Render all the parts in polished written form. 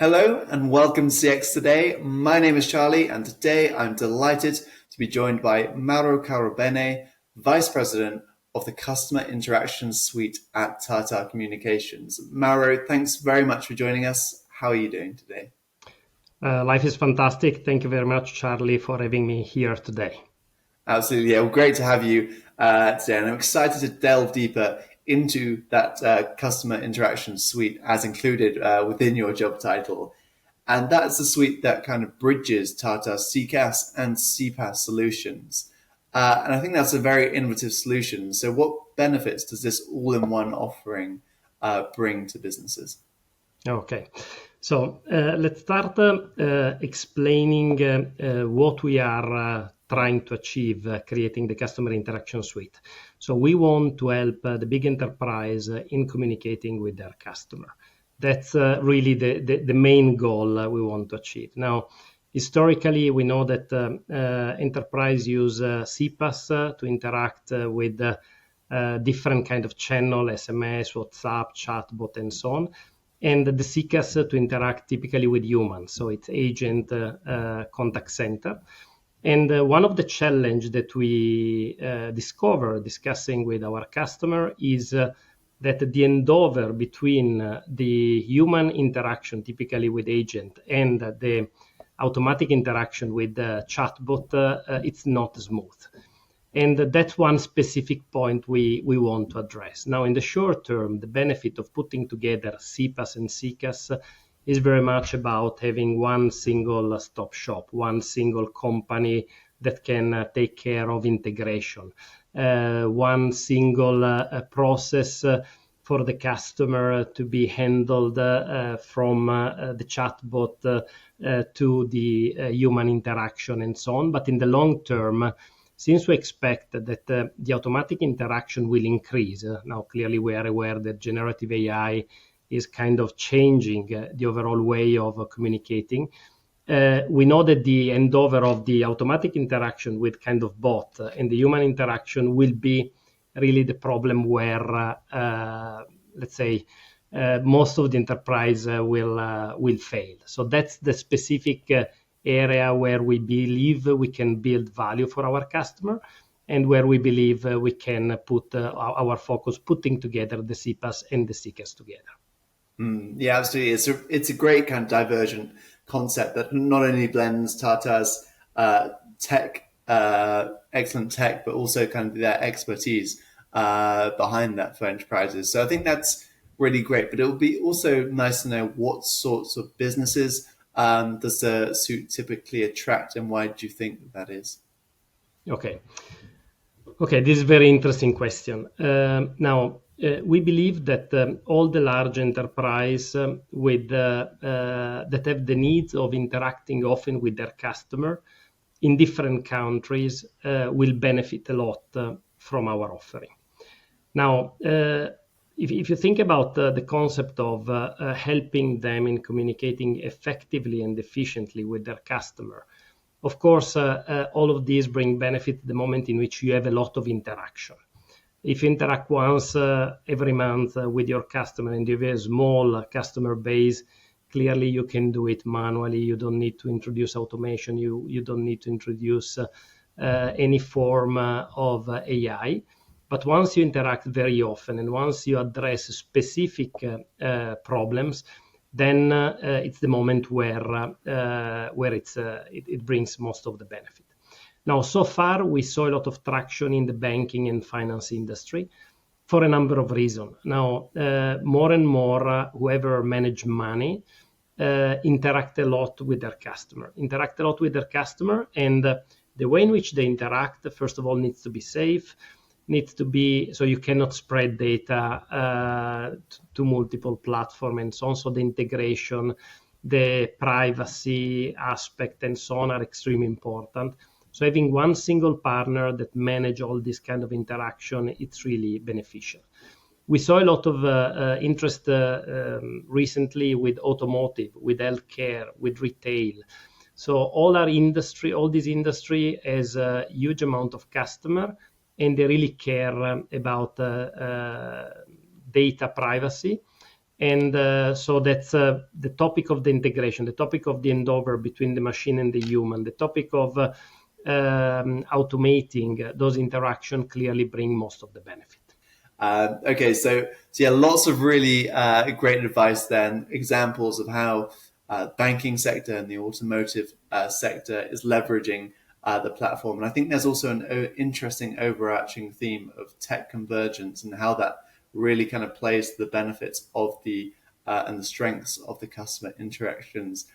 Hello and welcome to CX Today. My name is Charlie and today I'm delighted to be joined by Mauro Carobene, Vice President of the Customer Interaction Suite at Tata Communications. Mauro, thanks very much for joining us. How are you doing today? Life is fantastic. Thank you very much, Charlie, for having me here today. Absolutely. Yeah, well, great to have you today. And I'm excited to delve deeper into that customer interaction suite as included within your job title. And that's the suite that kind of bridges Tata CCaaS and CPaaS solutions. And I think that's a very innovative solution. So what benefits does this all-in-one offering bring to businesses? Okay, so let's start explaining what we are trying to achieve, creating the customer interaction suite. So we want to help the big enterprise in communicating with their customer. That's really the main goal we want to achieve. Now, historically, we know that enterprise use CPaaS to interact with different kind of channel, SMS, WhatsApp, chatbot, and so on. And the CCaaS to interact typically with humans. So it's agent contact center. And one of the challenge that we discover discussing with our customer is that the handover between the human interaction, typically with agent, and the automatic interaction with the chatbot, it's not smooth. And that's one specific point we want to address. Now, in the short term, the benefit of putting together CPaaS and CCaaS is very much about having one single stop shop, one single company that can take care of integration, one single process for the customer to be handled from the chatbot to the human interaction and so on. But in the long term, since we expect that the automatic interaction will increase, now clearly we are aware that generative AI is kind of changing the overall way of communicating. We know that the handover of the automatic interaction with kind of bot and the human interaction will be really the problem where, let's say, most of the enterprise will fail. So that's the specific area where we believe we can build value for our customer and where we believe we can put our focus putting together the CPaaS and the CCaaS together. Yeah, absolutely. It's a great kind of divergent concept that not only blends Tata's excellent tech, but also kind of their expertise behind that for enterprises. So I think that's really great. But it would be also nice to know what sorts of businesses does the suit typically attract, and why do you think that is? Okay, this is a very interesting question. Now, we believe that all the large enterprise that have the needs of interacting often with their customer in different countries will benefit a lot from our offering. Now, if you think about the concept of helping them in communicating effectively and efficiently with their customer, of course, all of these bring benefit the moment in which you have a lot of interaction. If you interact once every month with your customer and you have a small customer base, clearly you can do it manually. You don't need to introduce automation. You don't need to introduce any form of AI. But once you interact very often and once you address specific problems, then it's the moment where it brings most of the benefit. Now, so far, we saw a lot of traction in the banking and finance industry for a number of reasons. Now, more and more, whoever manage money interact a lot with their customer, and the way in which they interact, first of all, needs to be safe, so you cannot spread data to multiple platforms and so on. So the integration, the privacy aspect and so on are extremely important. So having one single partner that manage all this kind of interaction, it's really beneficial. We saw a lot of interest recently with automotive, with healthcare, with retail. So all this industry has a huge amount of customer, and they really care about data privacy. And so that's the topic of the integration, the topic of the handover between the machine and the human, the topic of automating those interactions clearly bring most of the benefit. Okay, so yeah, lots of really great advice then, examples of how banking sector and the automotive sector is leveraging the platform. And I think there's also an interesting overarching theme of tech convergence and how that really kind of plays to the benefits of the and the strengths of the customer interactions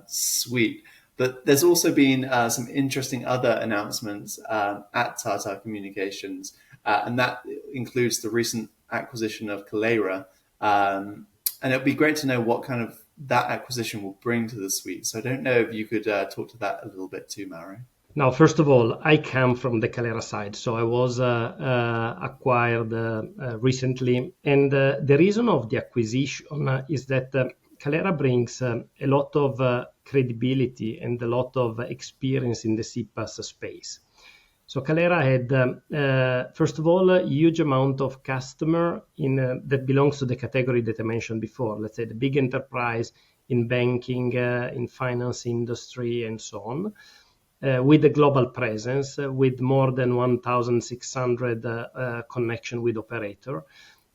suite. But there's also been some interesting other announcements at Tata Communications, and that includes the recent acquisition of Kaleyra. And it'd be great to know what kind of that acquisition will bring to the suite. So I don't know if you could talk to that a little bit too, Mauro. Now, first of all, I come from the Kaleyra side, so I was acquired recently, and the reason of the acquisition is that Kaleyra brings a lot of credibility and a lot of experience in the CPaaS space. So Kaleyra had, first of all, a huge amount of customer that belongs to the category that I mentioned before, let's say the big enterprise in banking, in finance industry, and so on. With a global presence, with more than 1,600 connection with operator,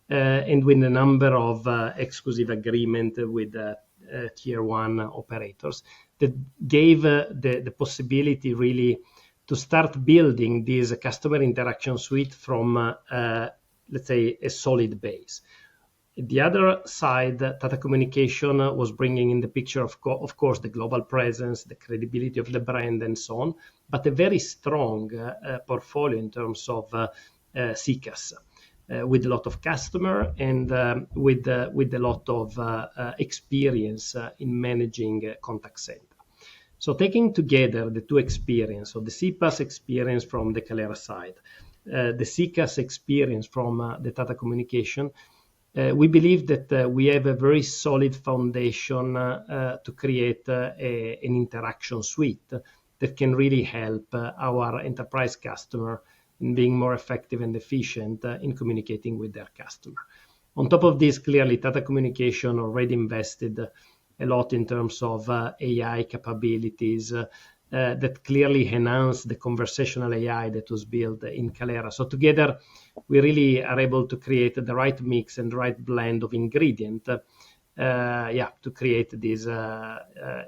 and with a number of exclusive agreement with tier one operators that gave the possibility really to start building this customer interaction suite from, let's say, a solid base. The other side, Tata Communication was bringing in the picture, of course, the global presence, the credibility of the brand, and so on, but a very strong portfolio in terms of CCaaS, with a lot of customer and with a lot of experience in managing contact center. So taking together the two experience, so the CPaaS experience from the Kaleyra side, the CCaaS experience from the Tata Communication, we believe that we have a very solid foundation to create an interaction suite that can really help our enterprise customer in being more effective and efficient in communicating with their customer. On top of this, clearly, Tata Communication already invested a lot in terms of AI capabilities that clearly enhance the conversational AI that was built in Kaleyra. So together, we really are able to create the right mix and the right blend of ingredient, to create this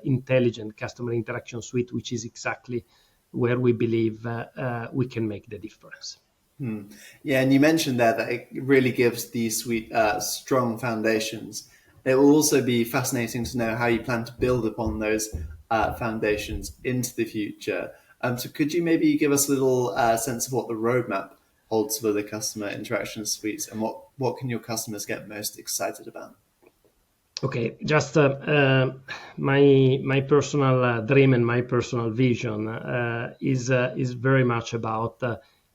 intelligent customer interaction suite, which is exactly where we believe we can make the difference. Yeah, and you mentioned there that it really gives the suite strong foundations. It will also be fascinating to know how you plan to build upon those foundations into the future. So could you maybe give us a little sense of what the roadmap holds for the customer interaction suites, and what can your customers get most excited about? Okay, just my personal dream and my personal vision is very much about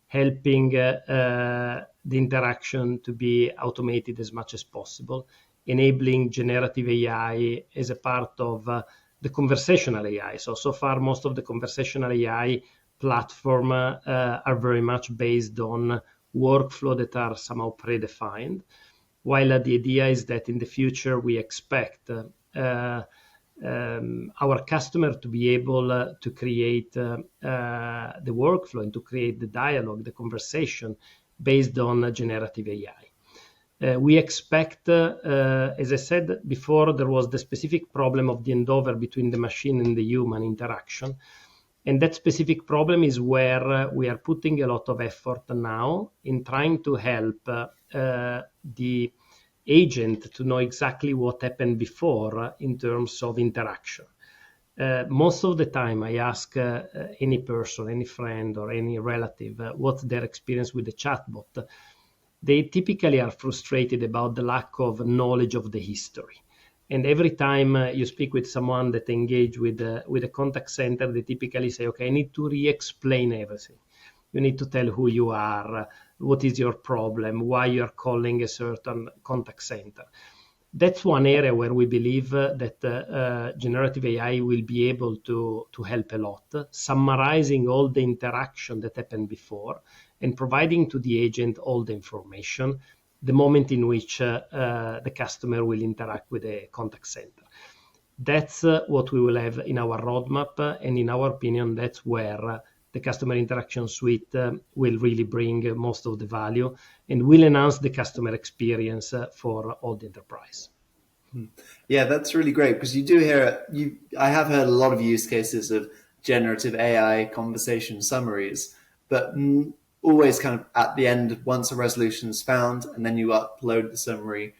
helping the interaction to be automated as much as possible, enabling generative AI as a part of the conversational AI. So far, most of the conversational AI platform are very much based on workflow that are somehow predefined, while the idea is that in the future we expect our customer to be able to create the workflow and to create the dialogue, the conversation based on generative AI. We expect, as I said before, there was the specific problem of the handover between the machine and the human interaction. And that specific problem is where we are putting a lot of effort now in trying to help the agent to know exactly what happened before in terms of interaction. Most of the time I ask any person, any friend or any relative, what's their experience with the chatbot. They typically are frustrated about the lack of knowledge of the history. And every time you speak with someone that engage with a contact center, they typically say, okay, I need to re-explain everything. You need to tell who you are, what is your problem, why you are calling a certain contact center. That's one area where we believe that generative AI will be able to help a lot, summarizing all the interaction that happened before and providing to the agent all the information the moment in which the customer will interact with the contact center. That's what we will have in our roadmap, and in our opinion, that's where the customer interaction suite will really bring most of the value and will enhance the customer experience for all the enterprise. Yeah, that's really great because you do hear I have heard a lot of use cases of generative AI conversation summaries, but always kind of at the end once a resolution is found, and then you upload the summary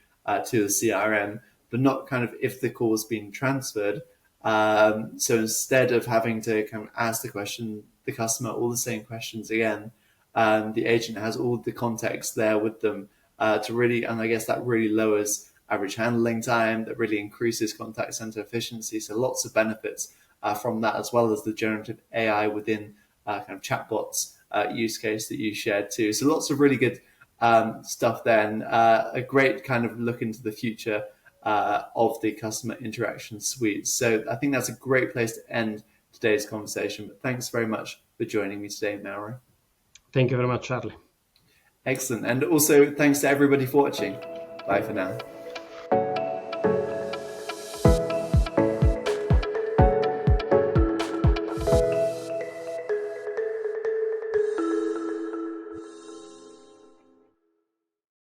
to the CRM, but not kind of if the call has been transferred. So instead of having to kind of ask the customer all the same questions again, the agent has all the context there with them to really, and I guess that really lowers average handling time, that really increases contact center efficiency. So lots of benefits from that, as well as the generative AI within kind of chatbots use case that you shared too. So lots of really good stuff there, and a great kind of look into the future of the customer interaction suite. So I think that's a great place to end today's conversation. But thanks very much for joining me today, Mauro. Thank you very much, Charlie. Excellent. And also thanks to everybody for watching. Bye for now.